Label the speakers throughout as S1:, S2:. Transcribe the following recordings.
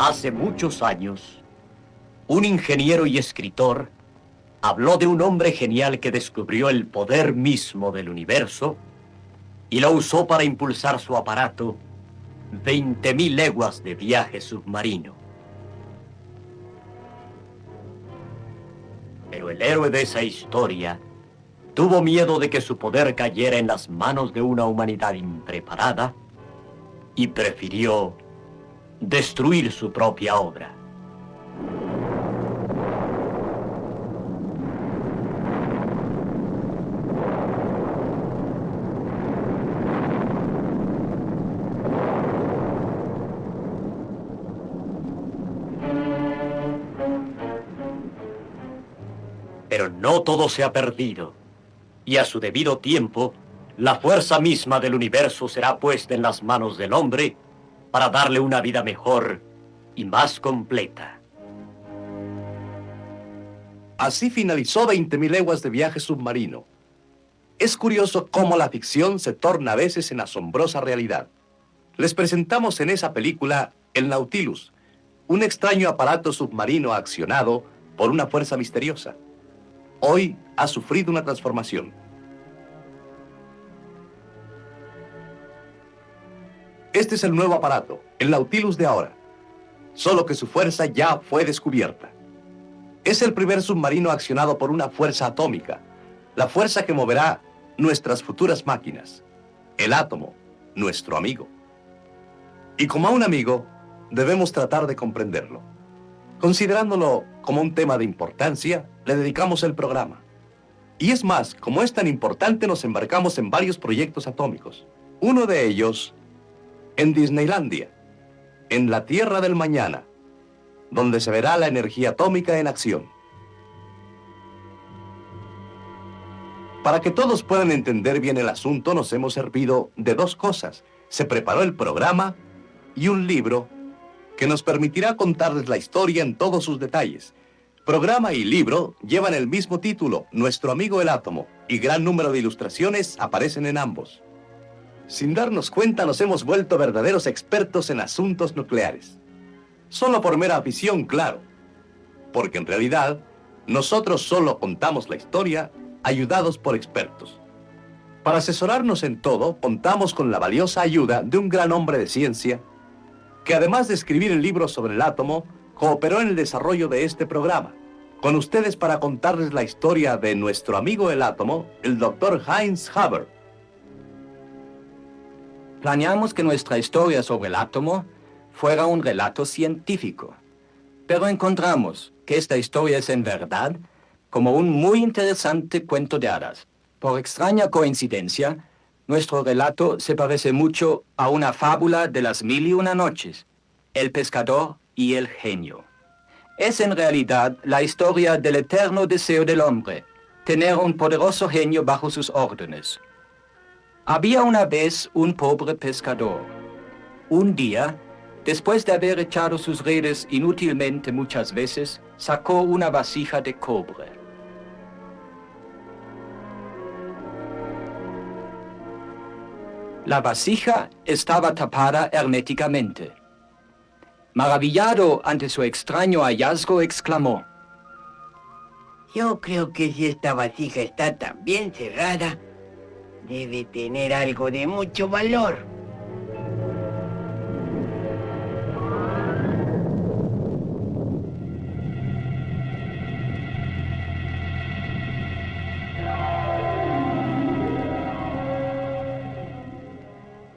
S1: Hace muchos años, un ingeniero y escritor habló de un hombre genial que descubrió el poder mismo del universo y lo usó para impulsar su aparato 20.000 leguas de viaje submarino. Pero el héroe de esa historia tuvo miedo de que su poder cayera en las manos de una humanidad impreparada y prefirió destruir su propia obra. Pero no todo se ha perdido, y a su debido tiempo, la fuerza misma del universo será puesta en las manos del hombre para darle una vida mejor y más completa.
S2: Así finalizó 20.000 leguas de viaje submarino. Es curioso cómo la ficción se torna a veces en asombrosa realidad. Les presentamos en esa película el Nautilus, un extraño aparato submarino accionado por una fuerza misteriosa. Hoy ha sufrido una transformación. Este es el nuevo aparato, el Nautilus de ahora, solo que su fuerza ya fue descubierta. Es el primer submarino accionado por una fuerza atómica, la fuerza que moverá nuestras futuras máquinas, el átomo, nuestro amigo. Y como a un amigo, debemos tratar de comprenderlo. Considerándolo como un tema de importancia, le dedicamos el programa. Y es más, como es tan importante, nos embarcamos en varios proyectos atómicos. Uno de ellos en Disneylandia, en la Tierra del Mañana, donde se verá la energía atómica en acción. Para que todos puedan entender bien el asunto, nos hemos servido de dos cosas. Se preparó el programa y un libro que nos permitirá contarles la historia en todos sus detalles. Programa y libro llevan el mismo título, Nuestro amigo el átomo, y gran número de ilustraciones aparecen en ambos. Sin darnos cuenta, nos hemos vuelto verdaderos expertos en asuntos nucleares. Solo por mera afición, claro. Porque en realidad, nosotros solo contamos la historia ayudados por expertos. Para asesorarnos en todo, contamos con la valiosa ayuda de un gran hombre de ciencia que, además de escribir el libro sobre el átomo, cooperó en el desarrollo de este programa. Con ustedes para contarles la historia de Nuestro amigo el átomo, el Dr. Heinz Haber.
S3: Planeamos que nuestra historia sobre el átomo fuera un relato científico, pero encontramos que esta historia es en verdad como un muy interesante cuento de hadas. Por extraña coincidencia, nuestro relato se parece mucho a una fábula de las 1001 noches, El pescador y el genio. Es en realidad la historia del eterno deseo del hombre, tener un poderoso genio bajo sus órdenes. Había una vez un pobre pescador. Un día, después de haber echado sus redes inútilmente muchas veces, sacó una vasija de cobre. La vasija estaba tapada herméticamente. Maravillado ante su extraño hallazgo, exclamó:
S4: Yo creo que si esta vasija está tan bien cerrada, debe tener algo de mucho valor.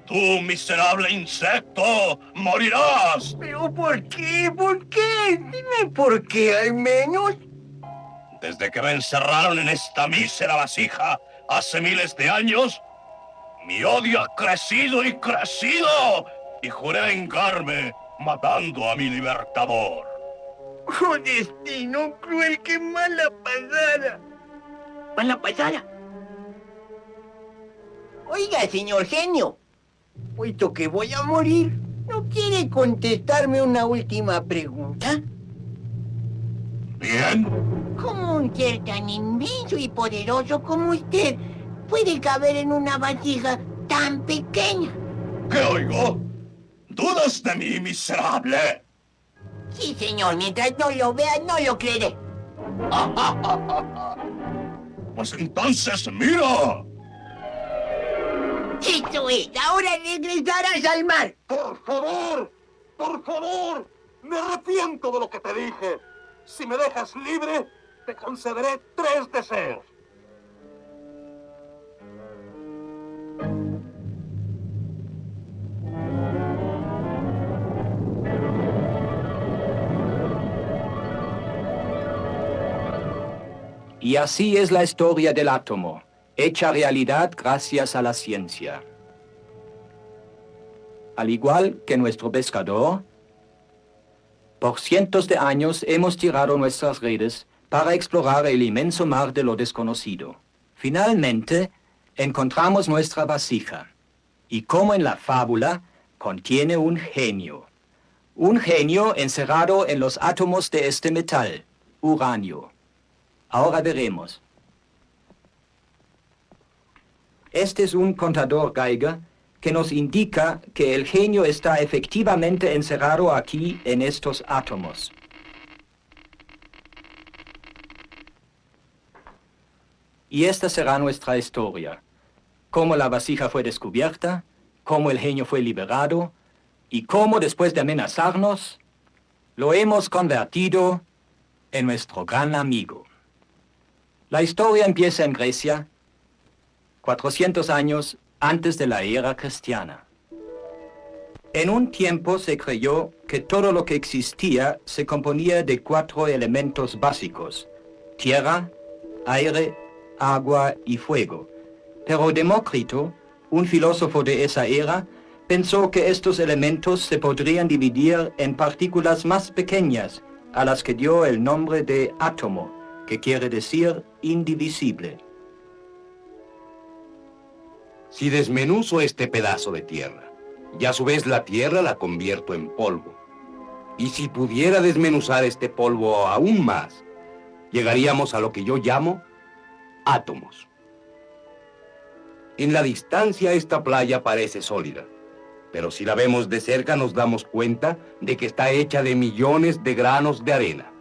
S5: ¡Tú, miserable insecto, morirás!
S4: ¿Pero por qué? ¿Por qué? Dime por qué, al menos.
S5: Desde que me encerraron en esta mísera vasija hace miles de años, mi odio ha crecido y crecido, y juré vengarme matando a mi libertador.
S4: ¡Oh, destino cruel, qué mala pasada! ¿Mala pasada? Oiga, señor genio, puesto que voy a morir, ¿no quiere contestarme una última pregunta?
S5: Bien.
S4: ¿Cómo un ser tan inmenso y poderoso como usted puede caber en una vasija tan pequeña?
S5: ¿Qué oigo? ¿Dudas de mí, miserable?
S4: Sí, señor, mientras no lo vea, no lo creeré.
S5: Pues entonces, mira.
S4: Eso es, ahora regresarás al mar.
S2: Por favor, me arrepiento de lo que te dije. Si me dejas libre, te concederé 3 deseos.
S3: Y así es la historia del átomo, hecha realidad gracias a la ciencia. Al igual que nuestro pescador, por cientos de años hemos tirado nuestras redes para explorar el inmenso mar de lo desconocido. Finalmente, encontramos nuestra vasija, y como en la fábula, contiene un genio. Un genio encerrado en los átomos de este metal, uranio. Ahora veremos. Este es un contador Geiger que nos indica que el genio está efectivamente encerrado aquí en estos átomos. Y esta será nuestra historia. Cómo la vasija fue descubierta, cómo el genio fue liberado y cómo después de amenazarnos, lo hemos convertido en nuestro gran amigo. La historia empieza en Grecia, 400 años antes de la era cristiana. En un tiempo se creyó que todo lo que existía se componía de 4 elementos básicos: tierra, aire, agua y fuego. Pero Demócrito, un filósofo de esa era, pensó que estos elementos se podrían dividir en partículas más pequeñas, a las que dio el nombre de átomo, que quiere decir indivisible.
S2: Si desmenuzo este pedazo de tierra, y a su vez la tierra la convierto en polvo, y si pudiera desmenuzar este polvo aún más, llegaríamos a lo que yo llamo átomos. En la distancia esta playa parece sólida, pero si la vemos de cerca nos damos cuenta de que está hecha de millones de granos de arena.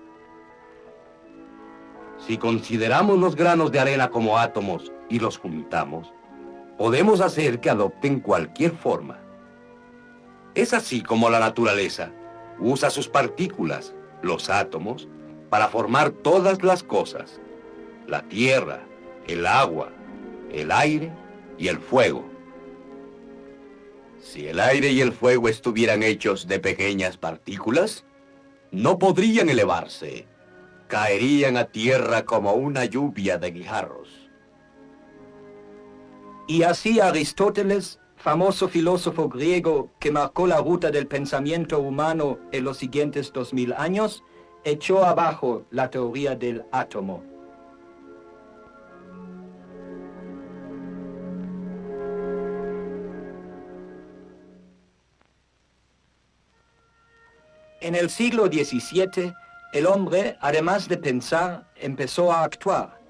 S2: Si consideramos los granos de arena como átomos y los juntamos, podemos hacer que adopten cualquier forma. Es así como la naturaleza usa sus partículas, los átomos, para formar todas las cosas: la tierra, el agua, el aire y el fuego. Si el aire y el fuego estuvieran hechos de pequeñas partículas, no podrían elevarse. Caerían a tierra como una lluvia de guijarros.
S3: Y así Aristóteles, famoso filósofo griego que marcó la ruta del pensamiento humano en los siguientes 2000 años, echó abajo la teoría del átomo. En el siglo XVII, el hombre, además de pensar, empezó a actuar.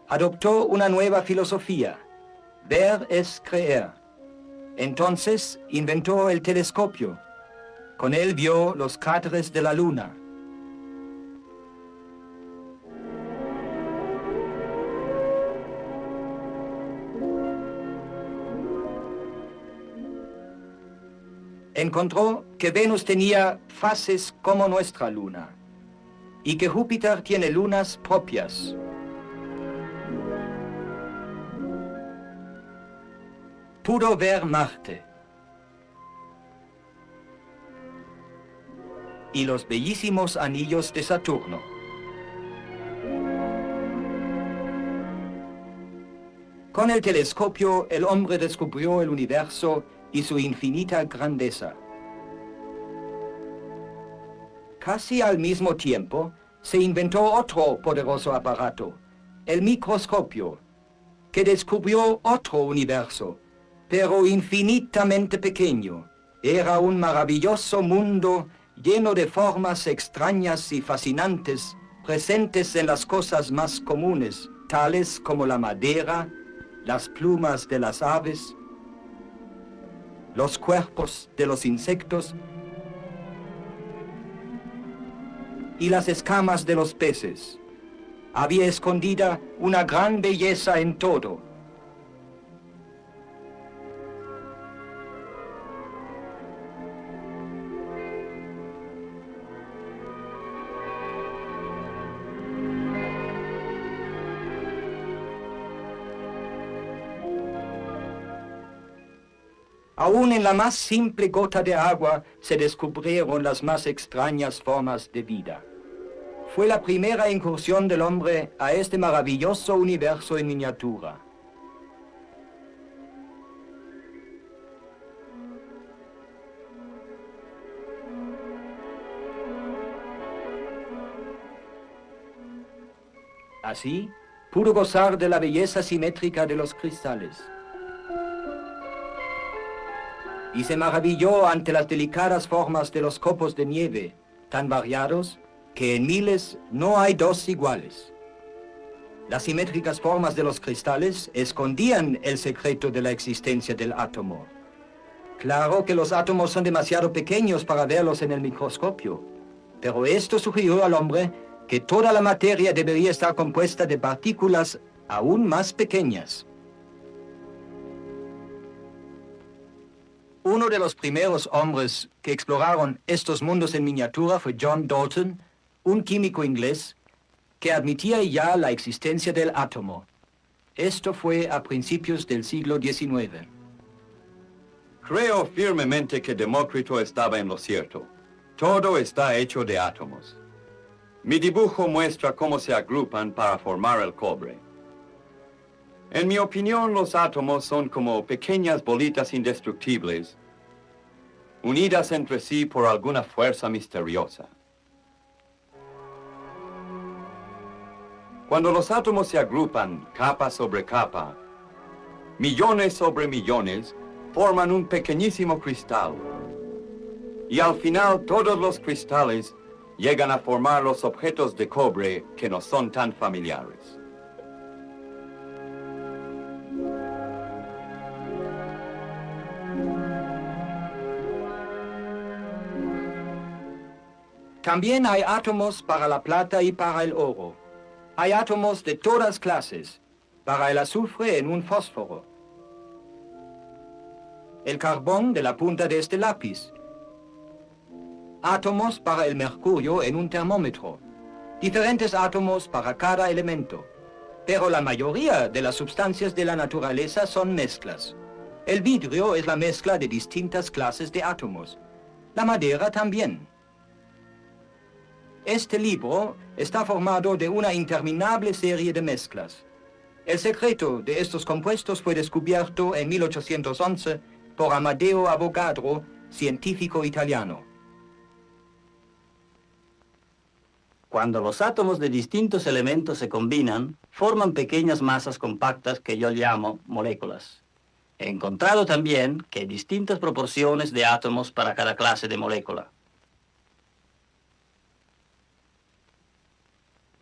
S3: Adoptó una nueva filosofía: ver es creer. Entonces inventó el telescopio. Con él vio los cráteres de la luna. Encontró que Venus tenía fases como nuestra luna y que Júpiter tiene lunas propias. Pudo ver Marte y los bellísimos anillos de Saturno. Con el telescopio, el hombre descubrió el universo y su infinita grandeza. Casi al mismo tiempo, se inventó otro poderoso aparato, el microscopio, que descubrió otro universo, pero infinitamente pequeño. Era un maravilloso mundo lleno de formas extrañas y fascinantes, presentes en las cosas más comunes, tales como la madera, las plumas de las aves, los cuerpos de los insectos y las escamas de los peces. Había escondida una gran belleza en todo. Aún en la más simple gota de agua se descubrieron las más extrañas formas de vida. Fue la primera incursión del hombre a este maravilloso universo en miniatura. Así, pudo gozar de la belleza simétrica de los cristales. Y se maravilló ante las delicadas formas de los copos de nieve, tan variados que en miles no hay dos iguales. Las simétricas formas de los cristales escondían el secreto de la existencia del átomo. Claro que los átomos son demasiado pequeños para verlos en el microscopio, pero esto sugirió al hombre que toda la materia debería estar compuesta de partículas aún más pequeñas. Uno de los primeros hombres que exploraron estos mundos en miniatura fue John Dalton, un químico inglés que admitía ya la existencia del átomo. Esto fue a principios del siglo XIX.
S6: Creo firmemente que Demócrito estaba en lo cierto. Todo está hecho de átomos. Mi dibujo muestra cómo se agrupan para formar el cobre. En mi opinión, los átomos son como pequeñas bolitas indestructibles, unidas entre sí por alguna fuerza misteriosa. Cuando los átomos se agrupan capa sobre capa, millones sobre millones, forman un pequeñísimo cristal. Y al final todos los cristales llegan a formar los objetos de cobre que nos son tan familiares.
S3: También hay átomos para la plata y para el oro. Hay átomos de todas clases, para el azufre en un fósforo, el carbón de la punta de este lápiz, átomos para el mercurio en un termómetro, diferentes átomos para cada elemento. Pero la mayoría de las sustancias de la naturaleza son mezclas. El vidrio es la mezcla de distintas clases de átomos. La madera también. Este libro está formado de una interminable serie de mezclas. El secreto de estos compuestos fue descubierto en 1811 por Amadeo Avogadro, científico italiano.
S7: Cuando los átomos de distintos elementos se combinan, forman pequeñas masas compactas que yo llamo moléculas. He encontrado también que hay distintas proporciones de átomos para cada clase de molécula.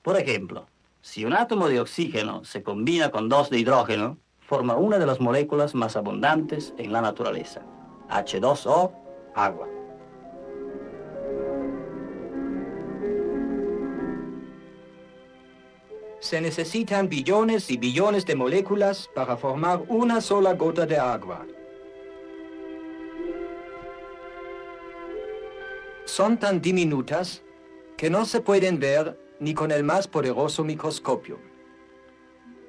S7: Por ejemplo, si un átomo de oxígeno se combina con dos de hidrógeno, forma una de las moléculas más abundantes en la naturaleza, H2O, agua.
S3: Se necesitan billones y billones de moléculas para formar una sola gota de agua. Son tan diminutas que no se pueden ver ni con el más poderoso microscopio.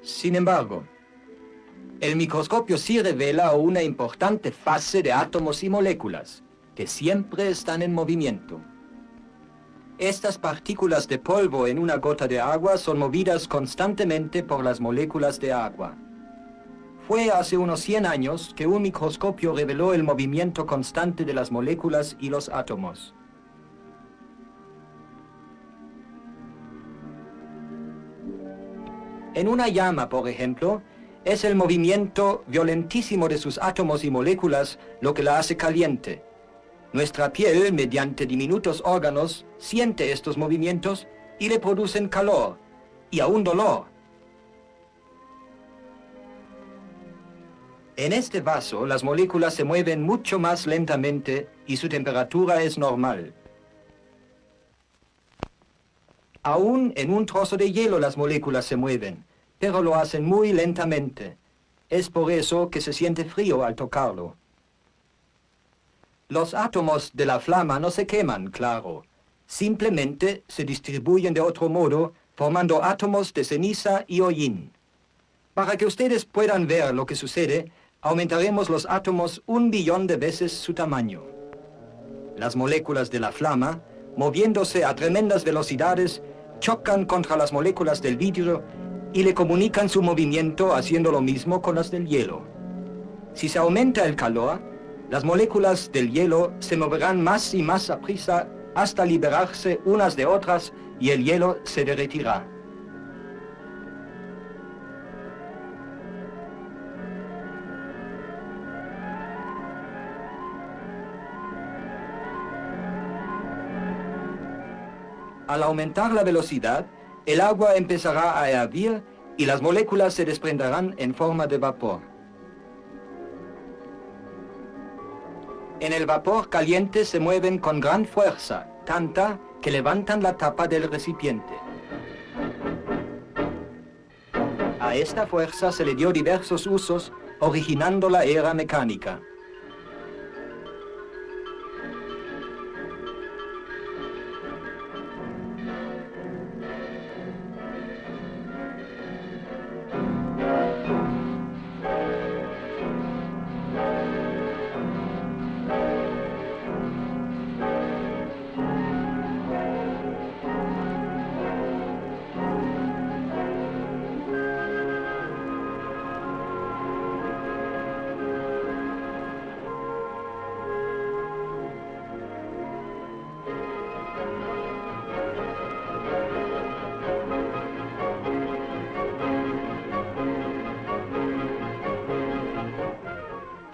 S3: Sin embargo, el microscopio sí revela una importante fase de átomos y moléculas, que siempre están en movimiento. Estas partículas de polvo en una gota de agua son movidas constantemente por las moléculas de agua. Fue hace unos 100 años que un microscopio reveló el movimiento constante de las moléculas y los átomos. En una llama, por ejemplo, es el movimiento violentísimo de sus átomos y moléculas lo que la hace caliente. Nuestra piel, mediante diminutos órganos, siente estos movimientos y le producen calor y aún dolor. En este vaso, las moléculas se mueven mucho más lentamente y su temperatura es normal. Aún en un trozo de hielo las moléculas se mueven, pero lo hacen muy lentamente. Es por eso que se siente frío al tocarlo. Los átomos de la flama no se queman, claro. Simplemente se distribuyen de otro modo, formando átomos de ceniza y hollín. Para que ustedes puedan ver lo que sucede, aumentaremos los átomos 1 billón de veces su tamaño. Las moléculas de la flama, moviéndose a tremendas velocidades, chocan contra las moléculas del vidrio y le comunican su movimiento haciendo lo mismo con las del hielo. Si se aumenta el calor, las moléculas del hielo se moverán más y más aprisa hasta liberarse unas de otras y el hielo se derretirá. Al aumentar la velocidad, el agua empezará a hervir y las moléculas se desprenderán en forma de vapor. En el vapor caliente se mueven con gran fuerza, tanta que levantan la tapa del recipiente. A esta fuerza se le dio diversos usos, originando la era mecánica.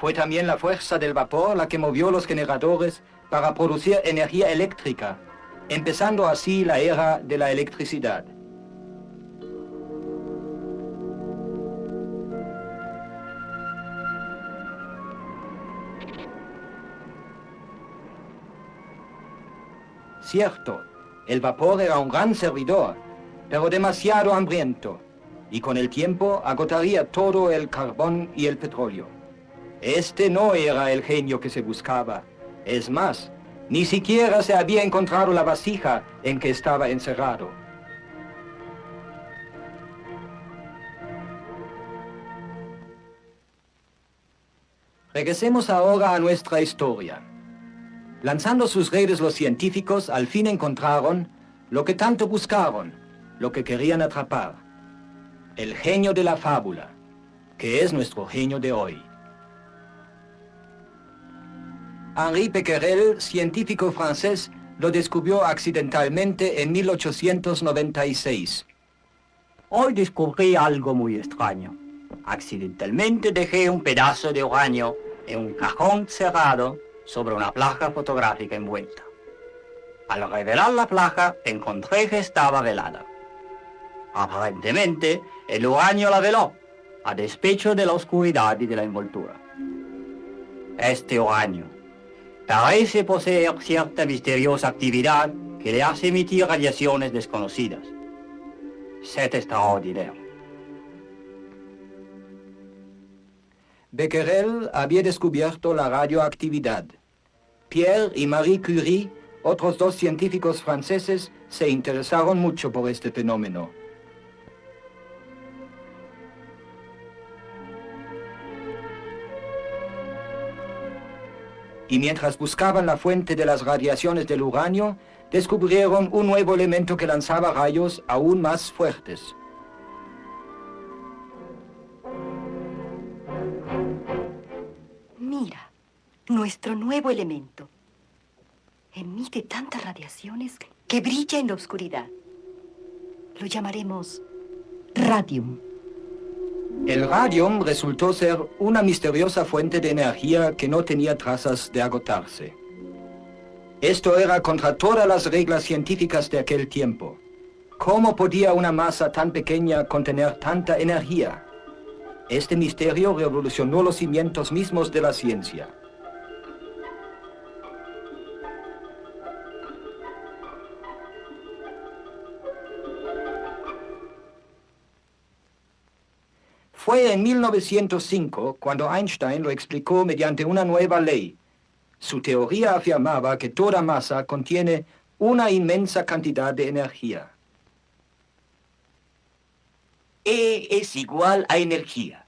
S3: Fue también la fuerza del vapor la que movió los generadores para producir energía eléctrica, empezando así la era de la electricidad. Cierto, el vapor era un gran servidor, pero demasiado hambriento, y con el tiempo agotaría todo el carbón y el petróleo. Este no era el genio que se buscaba. Es más, ni siquiera se había encontrado la vasija en que estaba encerrado. Regresemos ahora a nuestra historia. Lanzando sus redes los científicos al fin encontraron lo que tanto buscaron, lo que querían atrapar. El genio de la fábula, que es nuestro genio de hoy. Henri Becquerel, científico francés, lo descubrió accidentalmente en 1896.
S7: Hoy descubrí algo muy extraño. Accidentalmente dejé un pedazo de uranio en un cajón cerrado sobre una placa fotográfica envuelta. Al revelar la placa, encontré que estaba velada. Aparentemente, el uranio la veló, a despecho de la oscuridad y de la envoltura. Este uranio parece poseer cierta misteriosa actividad que le hace emitir radiaciones desconocidas. C'est extraordinaire.
S3: Becquerel había descubierto la radioactividad. Pierre y Marie Curie, otros dos científicos franceses, se interesaron mucho por este fenómeno. Y mientras buscaban la fuente de las radiaciones del uranio, descubrieron un nuevo elemento que lanzaba rayos aún más fuertes.
S8: Mira, nuestro nuevo elemento. Emite tantas radiaciones que brilla en la oscuridad. Lo llamaremos radium.
S3: El radium resultó ser una misteriosa fuente de energía que no tenía trazas de agotarse. Esto era contra todas las reglas científicas de aquel tiempo. ¿Cómo podía una masa tan pequeña contener tanta energía? Este misterio revolucionó los cimientos mismos de la ciencia. Fue en 1905 cuando Einstein lo explicó mediante una nueva ley. Su teoría afirmaba que toda masa contiene una inmensa cantidad de energía.
S1: E es igual a energía.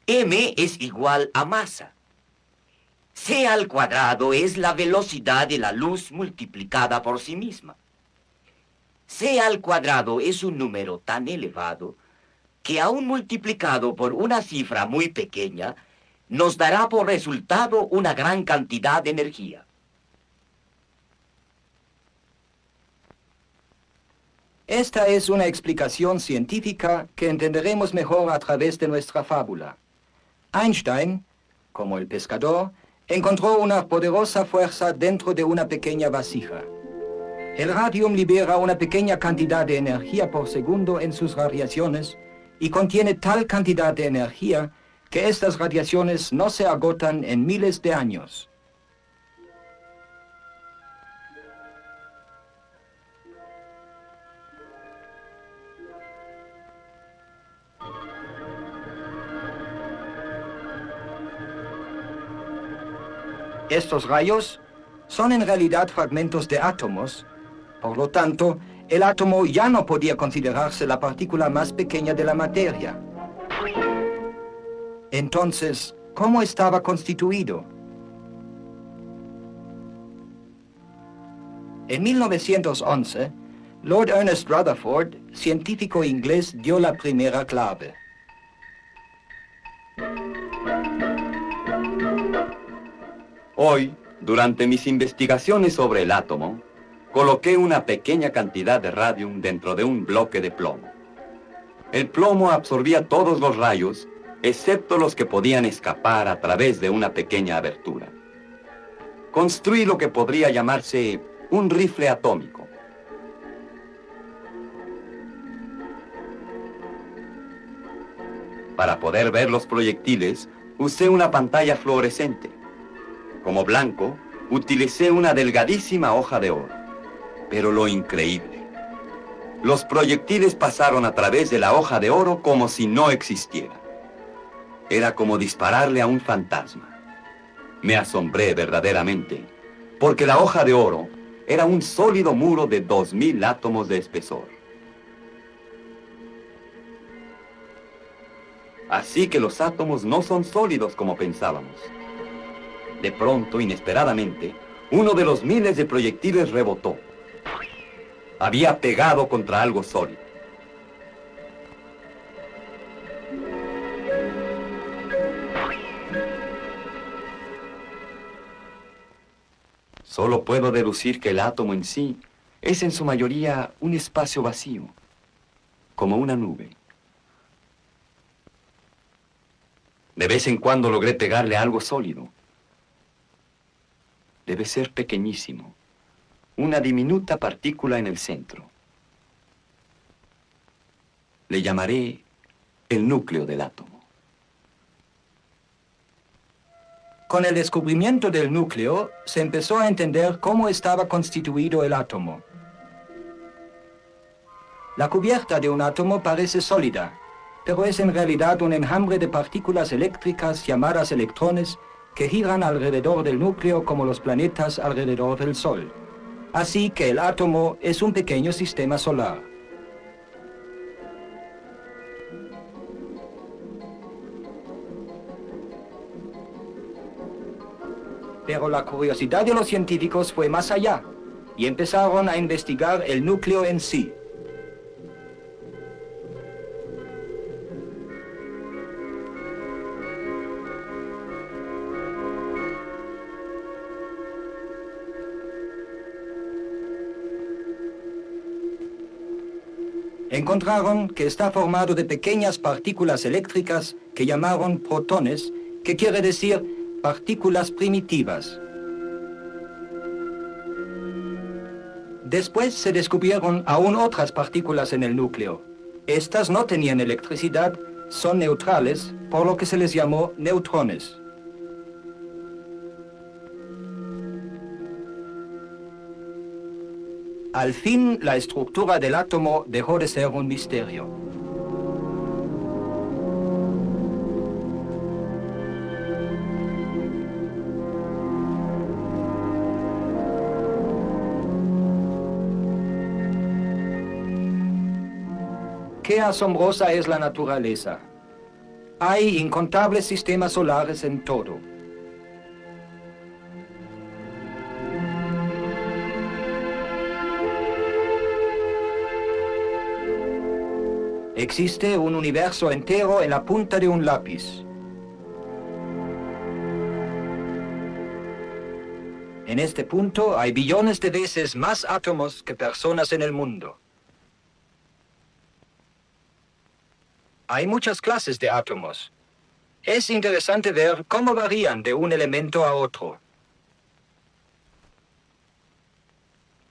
S1: M es igual a masa. C al cuadrado es la velocidad de la luz multiplicada por sí misma. C al cuadrado es un número tan elevado que aún multiplicado por una cifra muy pequeña, nos dará por resultado una gran cantidad de energía.
S3: Esta es una explicación científica que entenderemos mejor a través de nuestra fábula. Einstein, como el pescador, encontró una poderosa fuerza dentro de una pequeña vasija. El radium libera una pequeña cantidad de energía por segundo en sus radiaciones y contiene tal cantidad de energía que estas radiaciones no se agotan en miles de años. Estos rayos son en realidad fragmentos de átomos. Por lo tanto, el átomo ya no podía considerarse la partícula más pequeña de la materia. Entonces, ¿cómo estaba constituido? En 1911, Lord Ernest Rutherford, científico inglés, dio la primera clave.
S6: Hoy, durante mis investigaciones sobre el átomo, coloqué una pequeña cantidad de radium dentro de un bloque de plomo. El plomo absorbía todos los rayos, excepto los que podían escapar a través de una pequeña abertura. Construí lo que podría llamarse un rifle atómico. Para poder ver los proyectiles, usé una pantalla fluorescente. Como blanco, utilicé una delgadísima hoja de oro. Pero lo increíble, los proyectiles pasaron a través de la hoja de oro como si no existiera. Era como dispararle a un fantasma. Me asombré verdaderamente, porque la hoja de oro era un sólido muro de 2000 átomos de espesor. Así que los átomos no son sólidos como pensábamos. De pronto, inesperadamente, uno de los miles de proyectiles rebotó. Había pegado contra algo sólido. Solo puedo deducir que el átomo en sí es en su mayoría un espacio vacío, como una nube. De vez en cuando logré pegarle a algo sólido. Debe ser pequeñísimo, una diminuta partícula en el centro. Le llamaré el núcleo del átomo.
S3: Con el descubrimiento del núcleo, se empezó a entender cómo estaba constituido el átomo. La cubierta de un átomo parece sólida, pero es en realidad un enjambre de partículas eléctricas llamadas electrones que giran alrededor del núcleo como los planetas alrededor del Sol. Así que el átomo es un pequeño sistema solar. Pero la curiosidad de los científicos fue más allá, y empezaron a investigar el núcleo en sí. Encontraron que está formado de pequeñas partículas eléctricas que llamaron protones, que quiere decir partículas primitivas. Después se descubrieron aún otras partículas en el núcleo. Estas no tenían electricidad, son neutrales, por lo que se les llamó neutrones. Al fin, la estructura del átomo dejó de ser un misterio. qué asombrosa es la naturaleza. Hay incontables sistemas solares en todo. Existe un universo entero en la punta de un lápiz. En este punto hay billones de veces más átomos que personas en el mundo. Hay muchas clases de átomos. Es interesante ver cómo varían de un elemento a otro.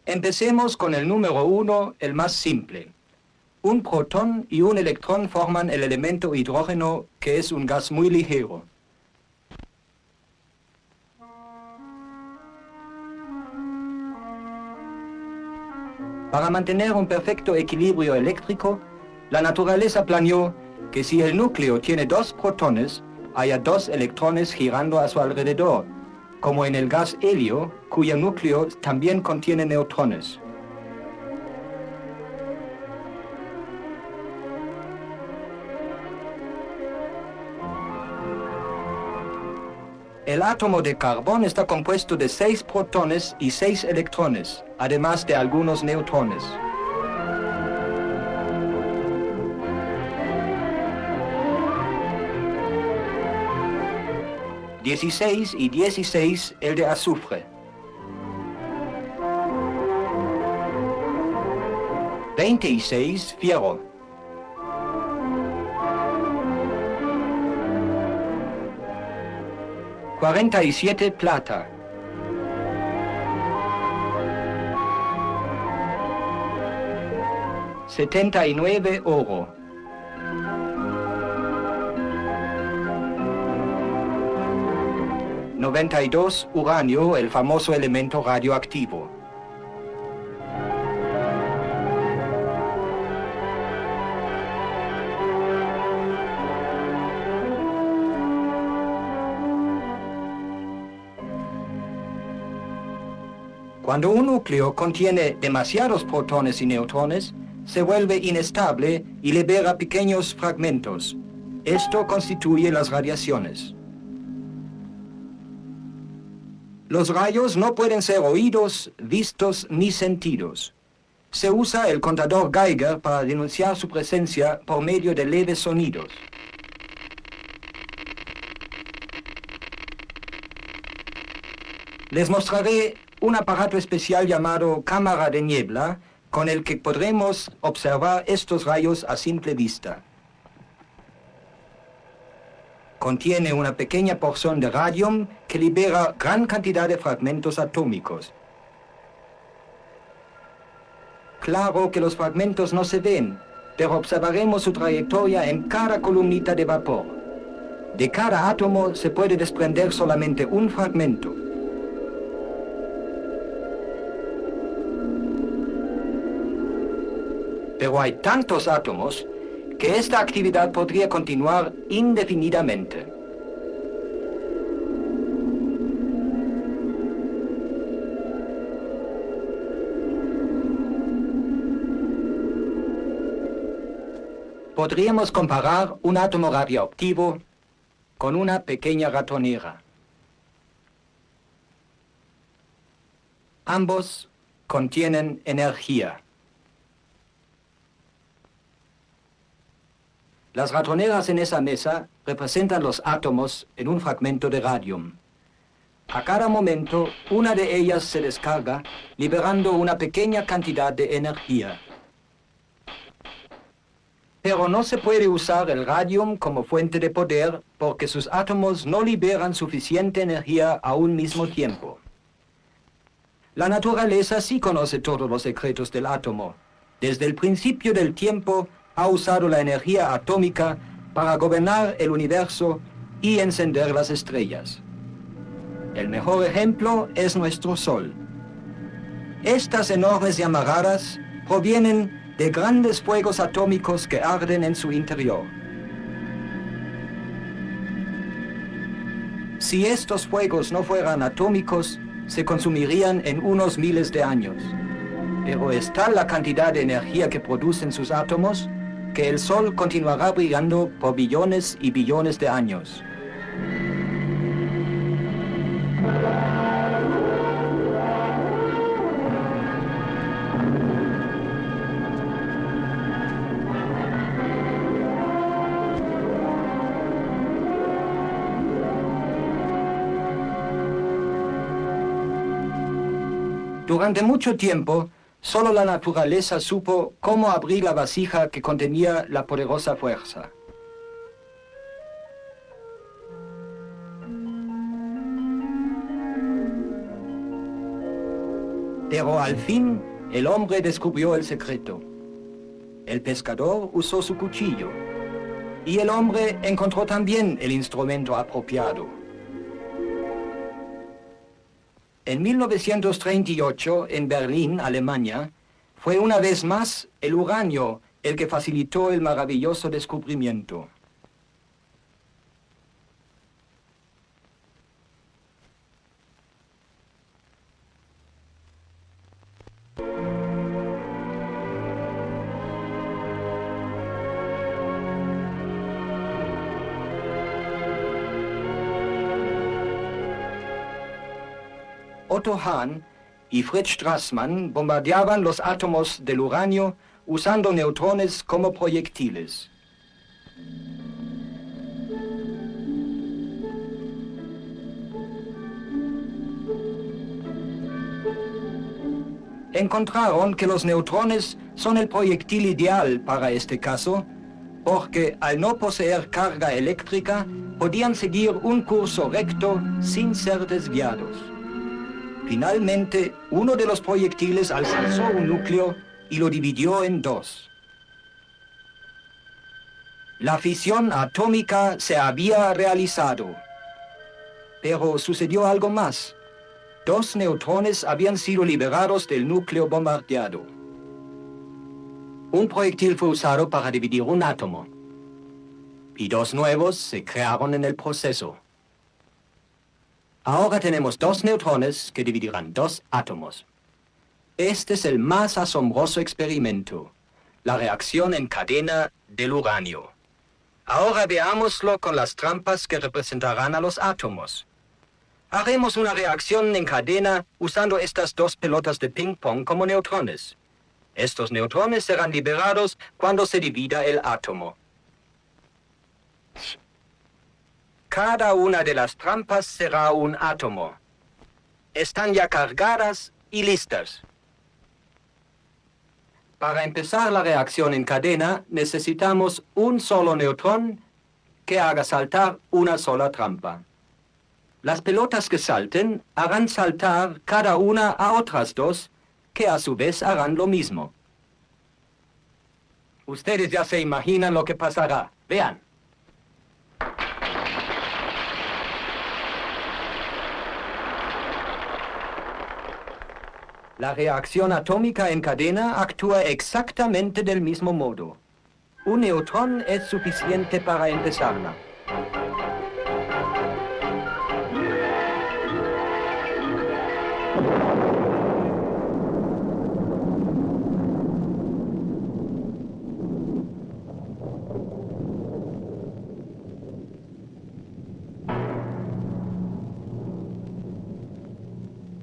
S3: Empecemos con el número 1, el más simple. Un protón y un electrón forman el elemento hidrógeno, que es un gas muy ligero. Para mantener un perfecto equilibrio eléctrico, la naturaleza planeó que si el núcleo tiene 2 protones, haya 2 electrones girando a su alrededor, como en el gas helio, cuyo núcleo también contiene neutrones. El átomo de carbón está compuesto de 6 protones y 6 electrones, además de algunos neutrones. ...16 y 16 el de azufre. 26 fierro. 47 plata. 79 oro. 92 uranio, el famoso elemento radioactivo. Cuando un núcleo contiene demasiados protones y neutrones, se vuelve inestable y libera pequeños fragmentos. Esto constituye las radiaciones. Los rayos no pueden ser oídos, vistos ni sentidos. Se usa el contador Geiger para denunciar su presencia por medio de leves sonidos. Les mostraré un aparato especial llamado cámara de niebla, con el que podremos observar estos rayos a simple vista. Contiene una pequeña porción de radium que libera gran cantidad de fragmentos atómicos. Claro que los fragmentos no se ven, pero observaremos su trayectoria en cada columnita de vapor. De cada átomo se puede desprender solamente un fragmento. Pero hay tantos átomos que esta actividad podría continuar indefinidamente. Podríamos comparar un átomo radioactivo con una pequeña ratonera. Ambos contienen energía. Las ratoneras en esa mesa representan los átomos en un fragmento de radium. A cada momento, una de ellas se descarga, liberando una pequeña cantidad de energía. Pero no se puede usar el radium como fuente de poder porque sus átomos no liberan suficiente energía a un mismo tiempo. La naturaleza sí conoce todos los secretos del átomo. Desde el principio del tiempo, ha usado la energía atómica para gobernar el universo y encender las estrellas. El mejor ejemplo es nuestro Sol. Estas enormes llamaradas provienen de grandes fuegos atómicos que arden en su interior. Si estos fuegos no fueran atómicos, se consumirían en unos miles de años. Pero es tal la cantidad de energía que producen sus átomos que el Sol continuará brillando por billones y billones de años. Durante mucho tiempo, solo la naturaleza supo cómo abrir la vasija que contenía la poderosa fuerza. Pero al fin, el hombre descubrió el secreto. El pescador usó su cuchillo, y el hombre encontró también el instrumento apropiado. En 1938, en Berlín, Alemania, fue una vez más el uranio el que facilitó el maravilloso descubrimiento. Otto Hahn y Fritz Strassmann bombardeaban los átomos del uranio usando neutrones como proyectiles. Encontraron que los neutrones son el proyectil ideal para este caso, porque al no poseer carga eléctrica, podían seguir un curso recto sin ser desviados. Finalmente, uno de los proyectiles alcanzó un núcleo y lo dividió en dos. La fisión atómica se había realizado. Pero sucedió algo más. Dos neutrones habían sido liberados del núcleo bombardeado. Un proyectil fue usado para dividir un átomo. Y dos nuevos se crearon en el proceso. Ahora tenemos dos neutrones que dividirán dos átomos. Este es el más asombroso experimento, la reacción en cadena del uranio. Ahora veámoslo con las trampas que representarán a los átomos. Haremos una reacción en cadena usando estas dos pelotas de ping-pong como neutrones. Estos neutrones serán liberados cuando se divida el átomo. Cada una de las trampas será un átomo. Están ya cargadas y listas. Para empezar la reacción en cadena, necesitamos un solo neutrón que haga saltar una sola trampa. Las pelotas que salten harán saltar cada una a otras dos, que a su vez harán lo mismo. Ustedes ya se imaginan lo que pasará. Vean. La reacción atómica en cadena actúa exactamente del mismo modo. Un neutrón es suficiente para empezarla.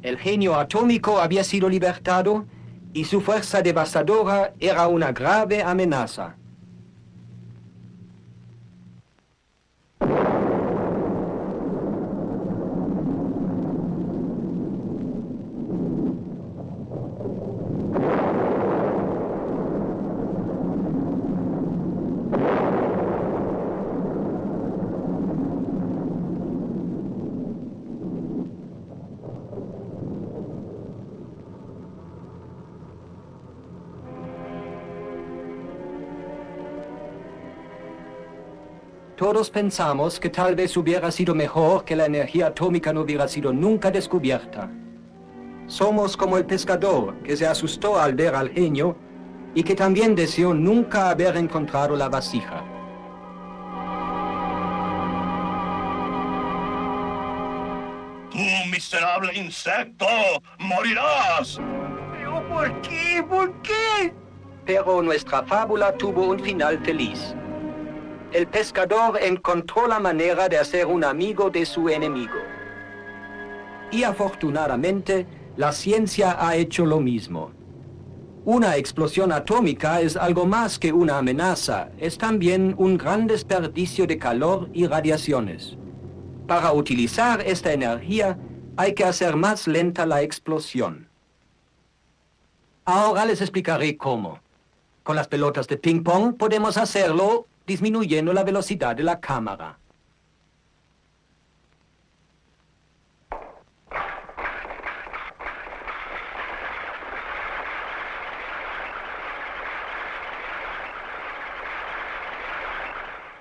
S3: El genio atómico había sido libertado y su fuerza devastadora era una grave amenaza. Todos pensamos que tal vez hubiera sido mejor que la energía atómica no hubiera sido nunca descubierta. Somos como el pescador que se asustó al ver al genio y que también deseó nunca haber encontrado la vasija.
S5: ¡Tú, miserable insecto! ¡Morirás!
S4: ¿Pero por qué? ¿Por qué?
S3: pero nuestra fábula tuvo un final feliz. El pescador encontró la manera de hacer un amigo de su enemigo. Y afortunadamente, la ciencia ha hecho lo mismo. Una explosión atómica es algo más que una amenaza, es también un gran desperdicio de calor y radiaciones. Para utilizar esta energía, hay que hacer más lenta la explosión. Ahora les explicaré cómo. Con las pelotas de ping-pong podemos hacerlo disminuyendo la velocidad de la cámara.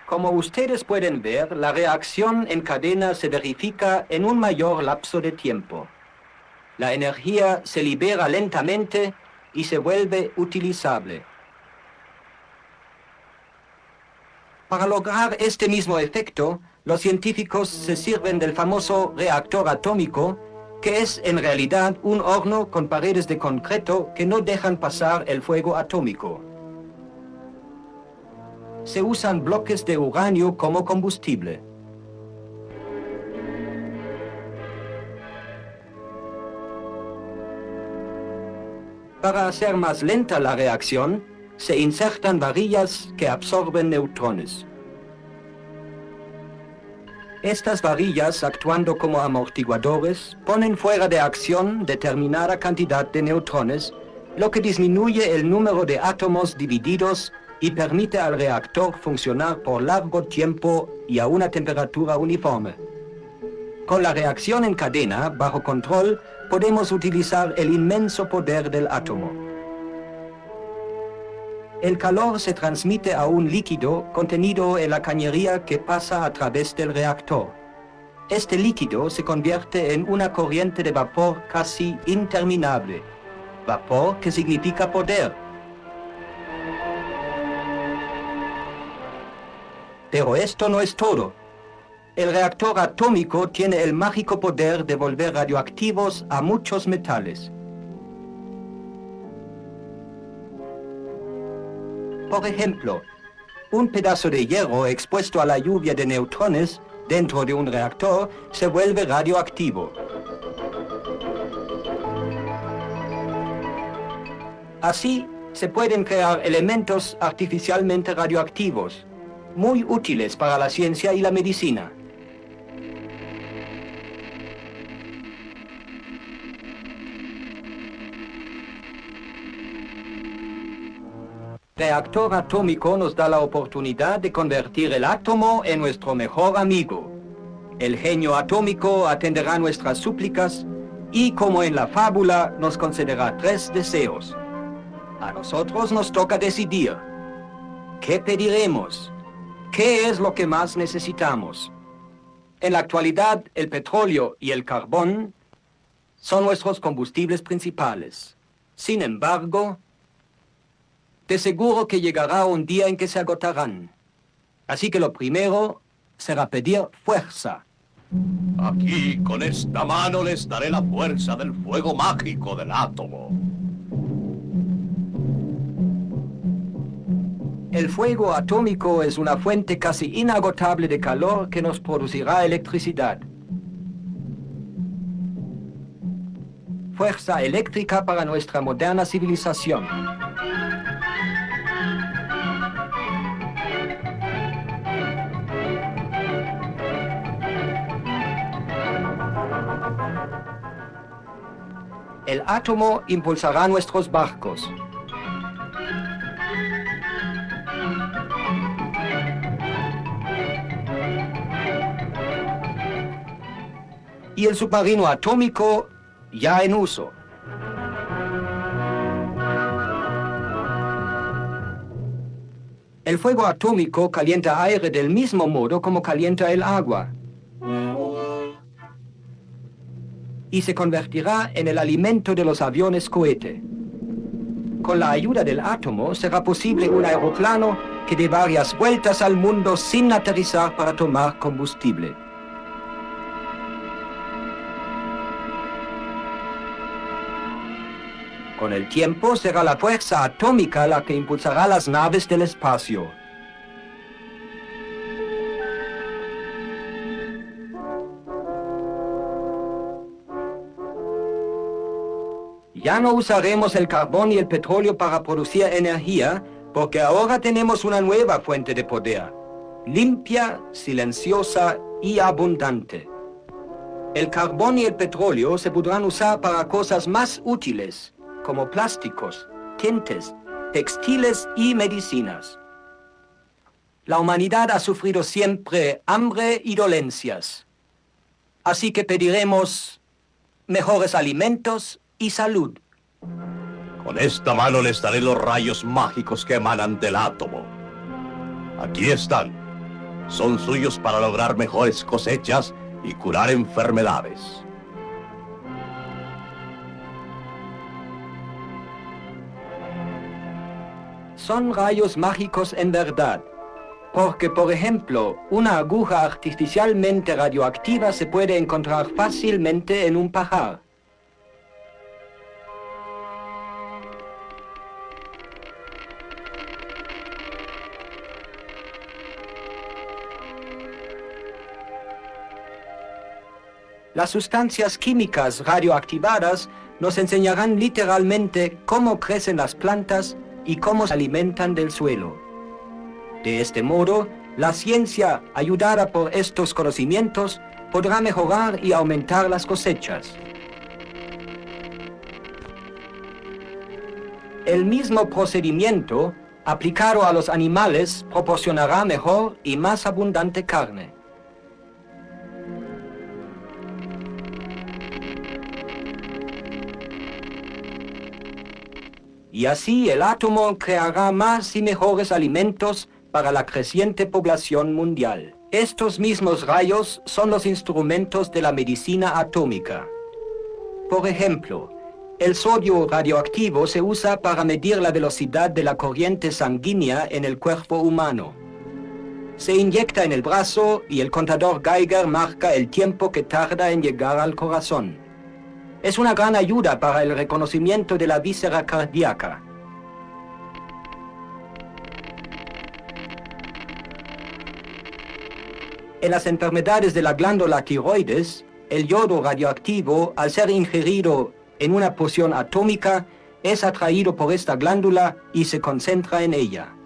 S3: Como ustedes pueden ver, la reacción en cadena se verifica en un mayor lapso de tiempo. La energía se libera lentamente y se vuelve utilizable. Para lograr este mismo efecto, los científicos se sirven del famoso reactor atómico, que es en realidad un horno con paredes de concreto que no dejan pasar el fuego atómico. Se usan bloques de uranio como combustible. Para hacer más lenta la reacción, se insertan varillas que absorben neutrones. Estas varillas, actuando como amortiguadores, ponen fuera de acción determinada cantidad de neutrones, lo que disminuye el número de átomos divididos y permite al reactor funcionar por largo tiempo y a una temperatura uniforme. Con la reacción en cadena, bajo control, podemos utilizar el inmenso poder del átomo. El calor se transmite a un líquido contenido en la cañería que pasa a través del reactor. Este líquido se convierte en una corriente de vapor casi interminable. Vapor que significa poder. Pero esto no es todo. El reactor atómico tiene el mágico poder de volver radioactivos a muchos metales. Por ejemplo, un pedazo de hierro expuesto a la lluvia de neutrones dentro de un reactor se vuelve radioactivo. Así, se pueden crear elementos artificialmente radioactivos, muy útiles para la ciencia y la medicina. Reactor atómico nos da la oportunidad de convertir el átomo en nuestro mejor amigo. El genio atómico atenderá nuestras súplicas y, como en la fábula, nos concederá 3 deseos. A nosotros nos toca decidir. ¿Qué pediremos? ¿Qué es lo que más necesitamos? En la actualidad, el petróleo y el carbón son nuestros combustibles principales. Sin embargo, de seguro que llegará un día en que se agotarán. Así que lo primero será pedir fuerza.
S5: Aquí, con esta mano, les daré la fuerza del fuego mágico del átomo.
S3: El fuego atómico es una fuente casi inagotable de calor que nos producirá electricidad. Fuerza eléctrica para nuestra moderna civilización. El átomo impulsará nuestros barcos. Y el submarino atómico ya en uso. El fuego atómico calienta aire del mismo modo como calienta el agua. Y se convertirá en el alimento de los aviones cohete. Con la ayuda del átomo será posible un aeroplano que dé varias vueltas al mundo sin aterrizar para tomar combustible. Con el tiempo será la fuerza atómica la que impulsará las naves del espacio. Ya no usaremos el carbón y el petróleo para producir energía, porque ahora tenemos una nueva fuente de poder, limpia, silenciosa y abundante. El carbón y el petróleo se podrán usar para cosas más útiles, como plásticos, tintes, textiles y medicinas. La humanidad ha sufrido siempre hambre y dolencias. Así que pediremos mejores alimentos y salud.
S5: Con esta mano les daré los rayos mágicos que emanan del átomo. Aquí están. Son suyos para lograr mejores cosechas y curar enfermedades.
S3: Son rayos mágicos en verdad, porque, por ejemplo, una aguja artificialmente radioactiva se puede encontrar fácilmente en un pajar. Las sustancias químicas radioactivadas nos enseñarán literalmente cómo crecen las plantas y cómo se alimentan del suelo. De este modo, la ciencia, ayudada por estos conocimientos, podrá mejorar y aumentar las cosechas. El mismo procedimiento, aplicado a los animales, proporcionará mejor y más abundante carne. Y así el átomo creará más y mejores alimentos para la creciente población mundial. Estos mismos rayos son los instrumentos de la medicina atómica. Por ejemplo, el sodio radioactivo se usa para medir la velocidad de la corriente sanguínea en el cuerpo humano. Se inyecta en el brazo y el contador Geiger marca el tiempo que tarda en llegar al corazón. Es una gran ayuda para el reconocimiento de la víscera cardíaca. En las enfermedades de la glándula tiroides, el yodo radioactivo, al ser ingerido en una porción atómica, es atraído por esta glándula y se concentra en ella.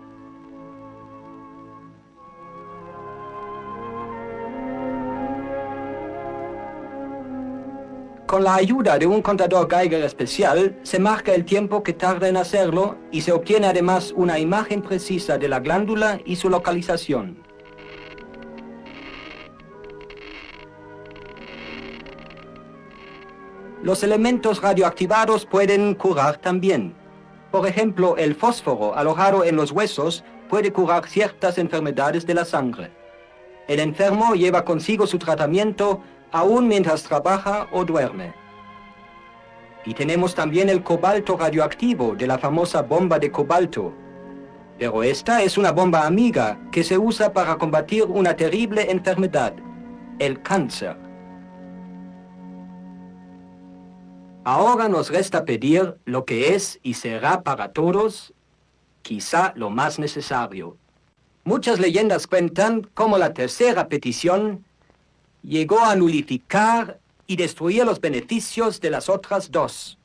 S3: Con la ayuda de un contador Geiger especial, se marca el tiempo que tarda en hacerlo y se obtiene además una imagen precisa de la glándula y su localización. Los elementos radioactivados pueden curar también. Por ejemplo, el fósforo alojado en los huesos puede curar ciertas enfermedades de la sangre. El enfermo lleva consigo su tratamiento aún mientras trabaja o duerme. Y tenemos también el cobalto radioactivo de la famosa bomba de cobalto. Pero esta es una bomba amiga que se usa para combatir una terrible enfermedad, el cáncer. Ahora nos resta pedir lo que es y será para todos, quizá lo más necesario. Muchas leyendas cuentan cómo la tercera petición llegó a nulificar y destruir los beneficios de las otras dos.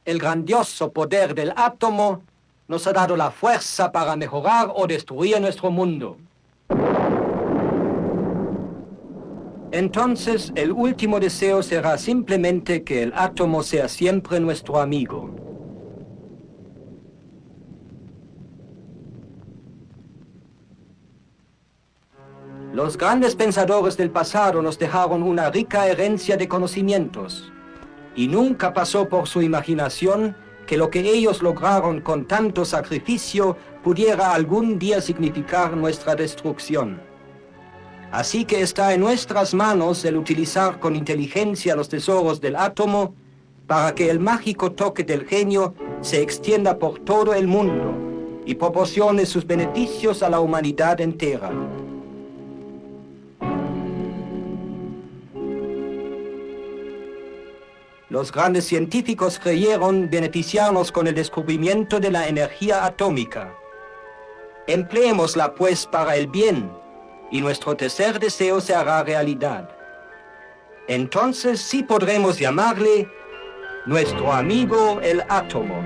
S3: El grandioso poder del átomo nos ha dado la fuerza para mejorar o destruir nuestro mundo. Entonces, el último deseo será simplemente que el átomo sea siempre nuestro amigo. Los grandes pensadores del pasado nos dejaron una rica herencia de conocimientos, y nunca pasó por su imaginación que lo que ellos lograron con tanto sacrificio pudiera algún día significar nuestra destrucción. Así que está en nuestras manos el utilizar con inteligencia los tesoros del átomo para que el mágico toque del genio se extienda por todo el mundo y proporcione sus beneficios a la humanidad entera. Los grandes científicos creyeron beneficiarnos con el descubrimiento de la energía atómica. Empleémosla pues para el bien, y nuestro tercer deseo se hará realidad. Entonces sí podremos llamarle nuestro amigo el átomo.